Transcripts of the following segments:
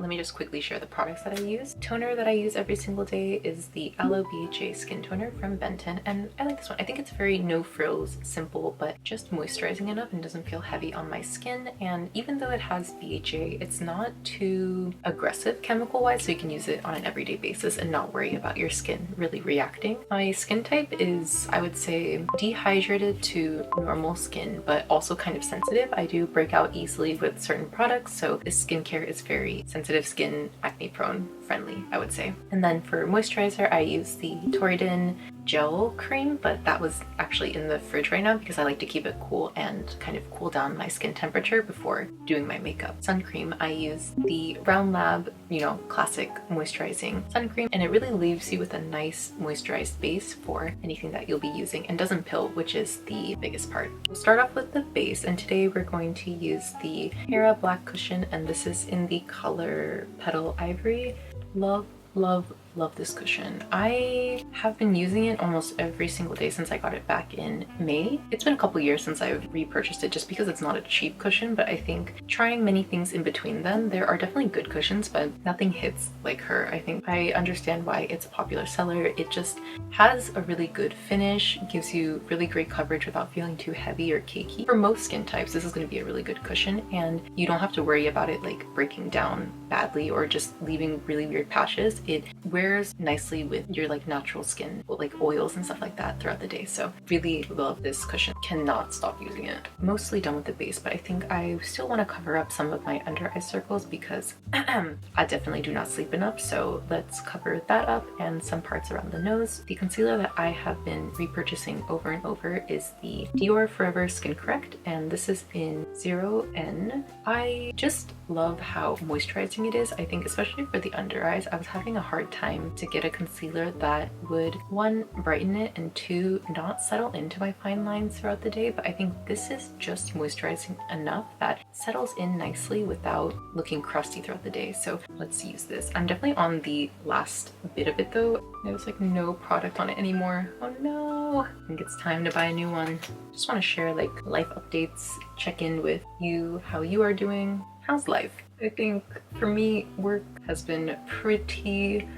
let me just quickly share the products that I use. Toner that I use every single day is the Aloe BHA Skin Toner from Benton, and I like this one. I think it's very no frills, simple, but just moisturizing enough and doesn't feel heavy on my skin. And even though it has BHA, it's not too aggressive chemical wise, so you can use it on an everyday basis and not worry about your skin really reacting. My skin type is, I would say, dehydrated to normal skin, but also kind of sensitive. I do break out easily with certain products, so this skincare is very sensitive skin, acne prone friendly, I would say. And then for moisturizer, I use the Torridin gel cream, but that was actually in the fridge right now because I like to keep it cool and kind of cool down my skin temperature before doing my makeup. Sun cream, I use the Round Lab, you know, classic moisturizing sun cream, and it really leaves you with a nice moisturized base for anything that you'll be using and doesn't pill, which is the biggest part. We'll start off with the base, and today we're going to use the Hera Black Cushion, and this is in the color Petal Ivory. Love, love, love this cushion. I have been using it almost every single day since I got it back in May. It's been a couple years since I've repurchased it just because it's not a cheap cushion, but I think trying many things in between them, there are definitely good cushions, but nothing hits like her. I think I understand why it's a popular seller. It just has a really good finish, gives you really great coverage without feeling too heavy or cakey. For most skin types, this is going to be a really good cushion, and you don't have to worry about it like breaking down badly or just leaving really weird patches. It wears nicely with your like natural skin, like oils and stuff like that throughout the day. So really love this cushion. Cannot stop using it. Mostly done with the base, but I think I still want to cover up some of my under eye circles because I definitely do not sleep enough. So let's cover that up and some parts around the nose. The concealer that I have been repurchasing over and over is the Dior Forever Skin Correct, and this is in 0N. I just love how moisturizing it is. I think especially for the under eyes, I was having a hard time to get a concealer that would, one, brighten it, and two, not settle into my fine lines throughout the day. But I think this is just moisturizing enough that settles in nicely without looking crusty throughout the day. So let's use this. I'm definitely on the last bit of it though. There's like no product on it anymore. Oh no! I think it's time to buy a new one. Just want to share like life updates, check in with you, how you are doing. How's life? I think for me, work has been pretty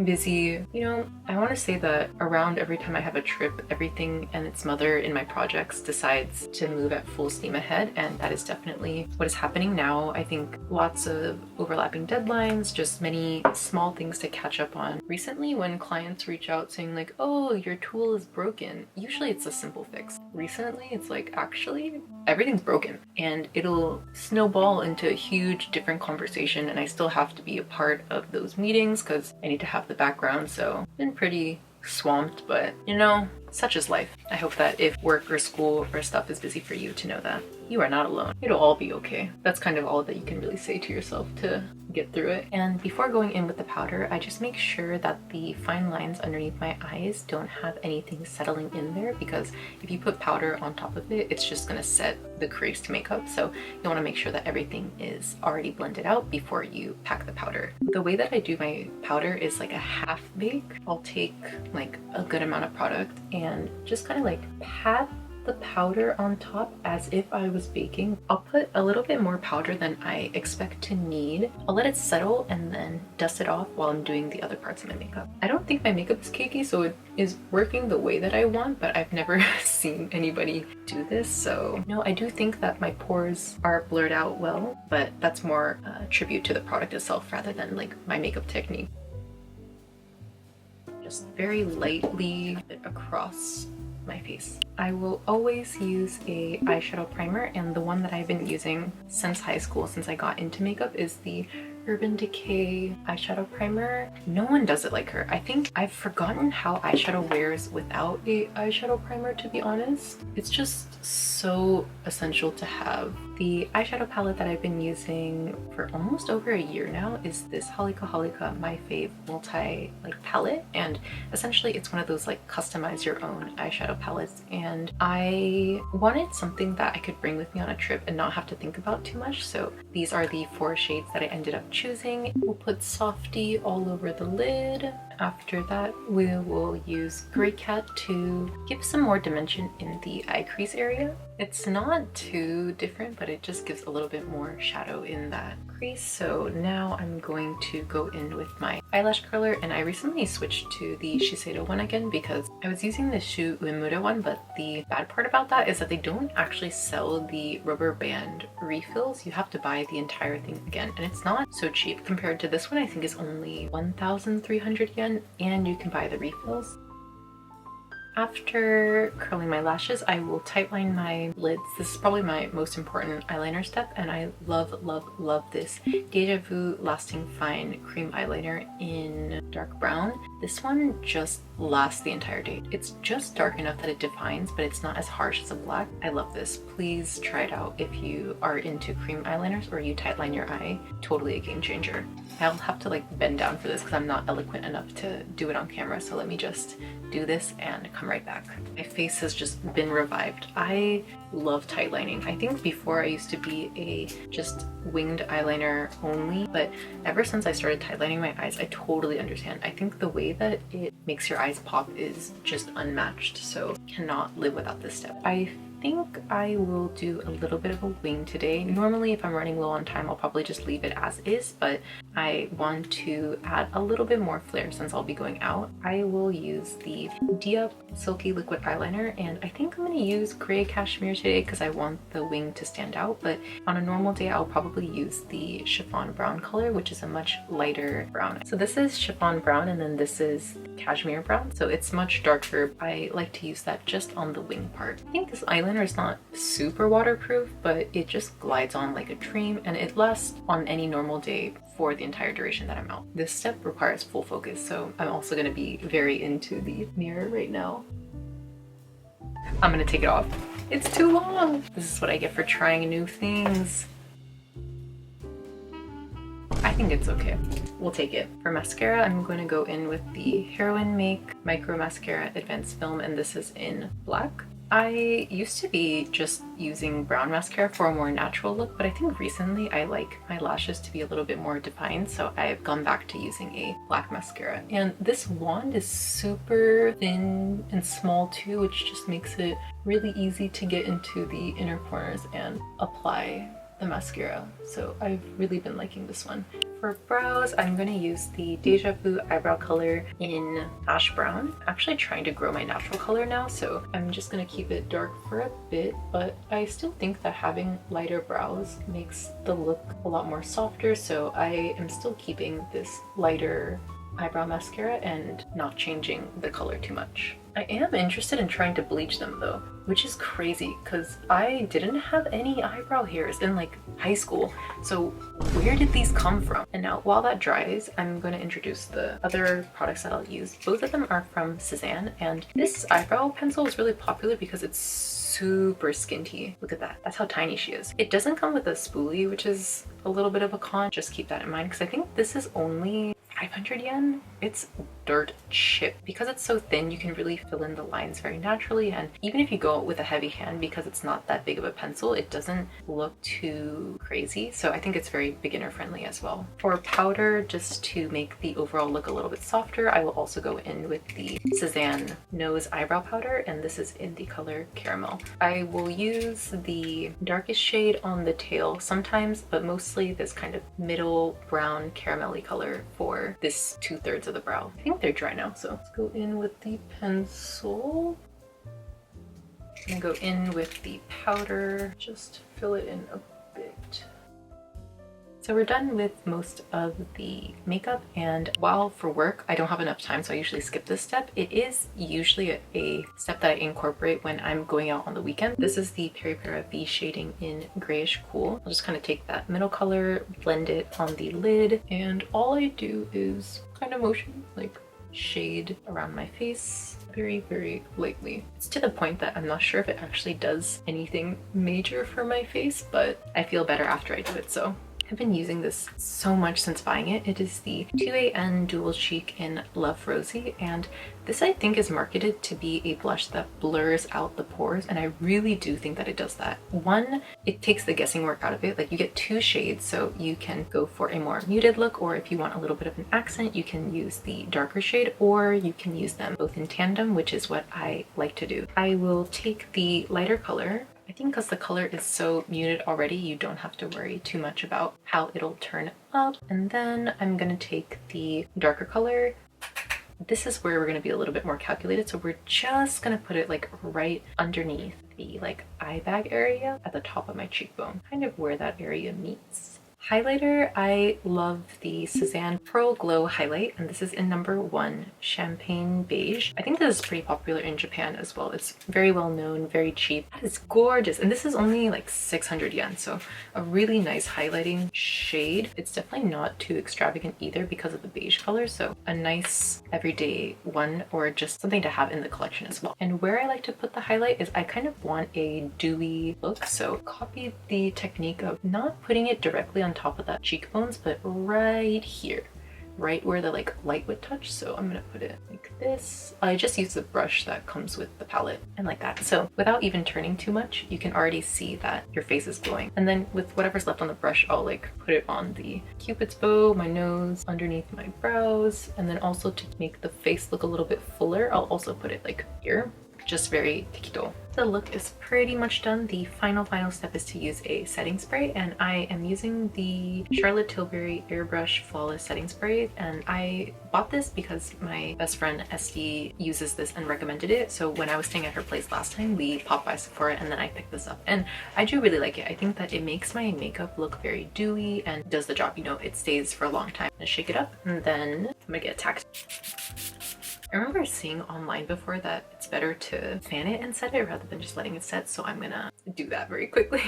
busy. You know, I want to say that around every time I have a trip, everything and its mother in my projects decides to move at full steam ahead, and that is definitely what is happening now. I think lots of overlapping deadlines, just many small things to catch up on. Recently, when clients reach out saying like, oh, your tool is broken, usually it's a simple fix. Recently, it's like, actually, everything's broken, and it'll snowball into a huge different conversation, and I still have to be a part of those meetings because I need to have the background. So been pretty swamped, but you know, such is life. I hope that if work or school or stuff is busy for you, to know that you are not alone. It'll all be okay. That's kind of all that you can really say to yourself to get through it. And before going in with the powder, I just make sure that the fine lines underneath my eyes don't have anything settling in there, because if you put powder on top of it, it's just gonna set the crease to makeup. So you want to make sure that everything is already blended out before you pack the powder. The way that I do my powder is like a half bake. I'll take like a good amount of product and just kind of like pat the powder on top as if I was baking. I'll put a little bit more powder than I expect to need. I'll let it settle and then dust it off while I'm doing the other parts of my makeup. I don't think my makeup is cakey, so it is working the way that I want, but I've never seen anybody do this. So no, I do think that my pores are blurred out well, but that's more a tribute to the product itself rather than like my makeup technique. Just very lightly across my face. I will always use a eyeshadow primer, and the one that I've been using since high school, since I got into makeup, is the Urban Decay eyeshadow primer. No one does it like her. I think I've forgotten how eyeshadow wears without a eyeshadow primer, to be honest. It's just so essential to have. The eyeshadow palette that I've been using for almost over a year now is this Holika Holika My Fave multi palette, and essentially it's one of those like customize your own eyeshadow palettes, and I wanted something that I could bring with me on a trip and not have to think about too much. So these are the 4 shades that I ended up choosing. We'll put Softy all over the lid. After that, we will use Grey Cat to give some more dimension in the eye crease area. It's not too different, but it just gives a little bit more shadow in that crease. So now I'm going to go in with my eyelash curler, and I recently switched to the Shiseido one again because I was using the Shu Uemura one, but the bad part about that is that they don't actually sell the rubber band refills. You have to buy the entire thing again, and it's not so cheap compared to this one. I think is only 1,300 yen, and you can buy the refills. After curling my lashes, I will tightline my lids. This is probably my most important eyeliner step, and I love, love, love this Deja Vu Lasting Fine Cream Eyeliner in dark brown. This one just lasts the entire day. It's just dark enough that it defines, but it's not as harsh as a black. I love this. Please try it out if you are into cream eyeliners or you tightline your eye. Totally a game changer. I'll have to like bend down for this because I'm not eloquent enough to do it on camera, so let me just do this and come right back. My face has just been revived. I love tightlining. I think before I used to be a just winged eyeliner only, but ever since I started tightlining my eyes, I totally understand. I think the way that it makes your eyes pop is just unmatched, so cannot live without this step. I think I will do a little bit of a wing today. Normally if I'm running low on time, I'll probably just leave it as is, but I want to add a little bit more flair since I'll be going out. I will use the Dia Silky Liquid Eyeliner, and I think I'm going to use gray cashmere today because I want the wing to stand out, but on a normal day I'll probably use the chiffon brown color, which is a much lighter brown. So this is chiffon brown, and then this is cashmere brown, so it's much darker. I like to use that just on the wing part. I think this eyeliner is not super waterproof, but it just glides on like a dream, and it lasts on any normal day for the entire duration that I'm out. This step requires full focus, so I'm also going to be very into the mirror right now. I'm gonna take it off. It's too long! This is what I get for trying new things. I think it's okay. We'll take it. For mascara, I'm going to go in with the Heroin Make Micro Mascara Advanced Film, and this is in black. I used to be just using brown mascara for a more natural look, but I think recently I like my lashes to be a little bit more defined, so I've gone back to using a black mascara. And this wand is super thin and small too, which just makes it really easy to get into the inner corners and apply the mascara. So I've really been liking this one. For brows, I'm going to use the Deja Vu eyebrow color in ash brown. I'm actually trying to grow my natural color now, so I'm just going to keep it dark for a bit, but I still think that having lighter brows makes the look a lot more softer, so I am still keeping this lighter eyebrow mascara and not changing the color too much. I am interested in trying to bleach them though, which is crazy because I didn't have any eyebrow hairs in like high school. So where did these come from? And now while that dries, I'm going to introduce the other products that I'll use. Both of them are from Cezanne, and this eyebrow pencil is really popular because it's super skinty. Look at that. That's how tiny she is. It doesn't come with a spoolie, which is a little bit of a con. Just keep that in mind because I think this is only 500 yen. It's dirt cheap. Because it's so thin, you can really fill in the lines very naturally, and even if you go with a heavy hand, because it's not that big of a pencil, it doesn't look too crazy. So I think it's very beginner friendly as well. For powder, just to make the overall look a little bit softer, I will also go in with the Cezanne Nose Eyebrow Powder, and this is in the color Caramel. I will use the darkest shade on the tail sometimes, but mostly this kind of middle brown caramelly color for this 2/3 of the brow. I think they're dry now, so let's go in with the pencil. I'm gonna go in with the powder, just fill it in a bit. So we're done with most of the makeup, and while for work I don't have enough time, so I usually skip this step. It is usually a step that I incorporate when I'm going out on the weekend. This is the Peri Peri V shading in Grayish Cool. I'll just kind of take that middle color, blend it on the lid, and all I do is kind of motion, like shade around my face very, very lightly. It's to the point that I'm not sure if it actually does anything major for my face, but I feel better after I do it, so. I've been using this so much since buying it. It is the 2AN Dual Cheek in Love Rosy, and this I think is marketed to be a blush that blurs out the pores, and I really do think that it does that. One, it takes the guessing work out of it. Like, you get 2 shades, so you can go for a more muted look, or if you want a little bit of an accent, you can use the darker shade, or you can use them both in tandem, which is what I like to do. I will take the lighter color. I think because the color is so muted already, you don't have to worry too much about how it'll turn up. And then I'm gonna take the darker color. This is where we're gonna be a little bit more calculated. So we're just gonna put it like right underneath the like eye bag area at the top of my cheekbone, kind of where that area meets. Highlighter, I love the Cezanne Pearl Glow Highlight, and this is in number 1, Champagne Beige. I think this is pretty popular in Japan as well. It's very well known, very cheap. It's gorgeous, and this is only like 600 yen, so a really nice highlighting shade. It's definitely not too extravagant either because of the beige color, so a nice everyday one or just something to have in the collection as well. And where I like to put the highlight is I kind of want a dewy look, so copy the technique of not putting it directly on top of that cheekbones, but right here, right where the like light would touch. So I'm gonna put it like this. I just use the brush that comes with the palette and like that. So without even turning too much, you can already see that your face is glowing. And then with whatever's left on the brush, I'll like put it on the cupid's bow, my nose, underneath my brows, and then also to make the face look a little bit fuller, I'll also put it like here. Just very tekito. The look is pretty much done. The final step is to use a setting spray, and I am using the Charlotte Tilbury Airbrush Flawless Setting Spray, and I bought this because my best friend Esty uses this and recommended it. So when I was staying at her place last time, we popped by Sephora and then I picked this up, and I do really like it. I think that it makes my makeup look very dewy and does the job. You know, it stays for a long time. I'm gonna shake it up, and then I'm gonna get attacked. I remember seeing online before that it's better to fan it and set it rather than just letting it set, so I'm gonna do that very quickly.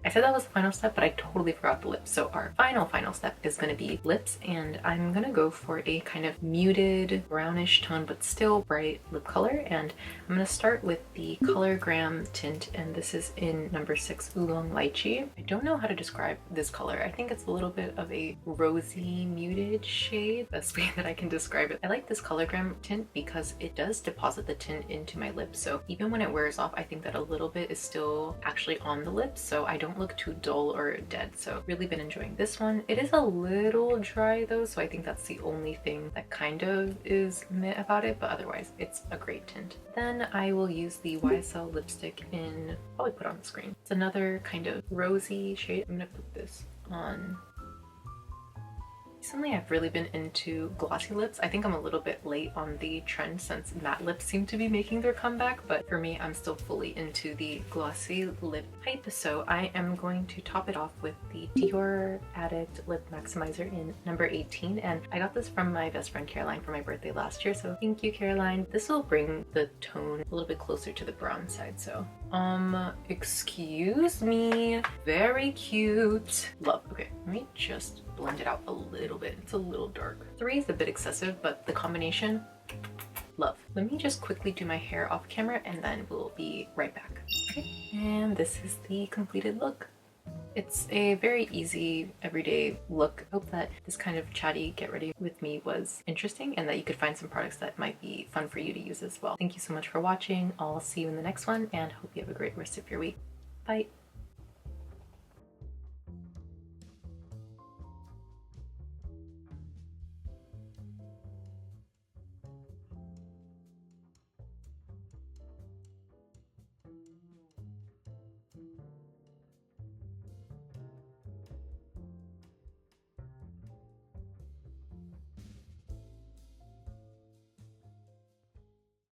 I said that was the final step, but I totally forgot the lips. So our final step is going to be lips, and I'm going to go for a kind of muted brownish tone but still bright lip color, and I'm going to start with the Color Gram tint, and this is in number 6, Oolong Lychee. I don't know how to describe this color. I think it's a little bit of a rosy muted shade, best way that I can describe it. I like this Color Gram tint because it does deposit the tint into my lips, so even when it wears off, I think that a little bit is still actually on the lips, so I don't look too dull or dead. So really been enjoying this one. It is a little dry though, so I think that's the only thing that kind of is meh about it, but otherwise it's a great tint. Then I will use the YSL lipstick in, probably put on the screen. It's another kind of rosy shade. I'm gonna put this on. Recently, I've really been into glossy lips. I think I'm a little bit late on the trend since matte lips seem to be making their comeback, but for me, I'm still fully into the glossy lip type. So I am going to top it off with the Dior Addict Lip Maximizer in number 18. And I got this from my best friend Caroline for my birthday last year. So thank you, Caroline. This will bring the tone a little bit closer to the brown side. So, excuse me. Very cute. Love. Okay, let me just blend it out a little bit. It's a little dark. 3 is a bit excessive, but the combination, love. Let me just quickly do my hair off camera and then we'll be right back. Okay, and this is the completed look. It's a very easy everyday look. I hope that this kind of chatty get ready with me was interesting and that you could find some products that might be fun for you to use as well. Thank you so much for watching. I'll see you in the next one and hope you have a great rest of your week. Bye.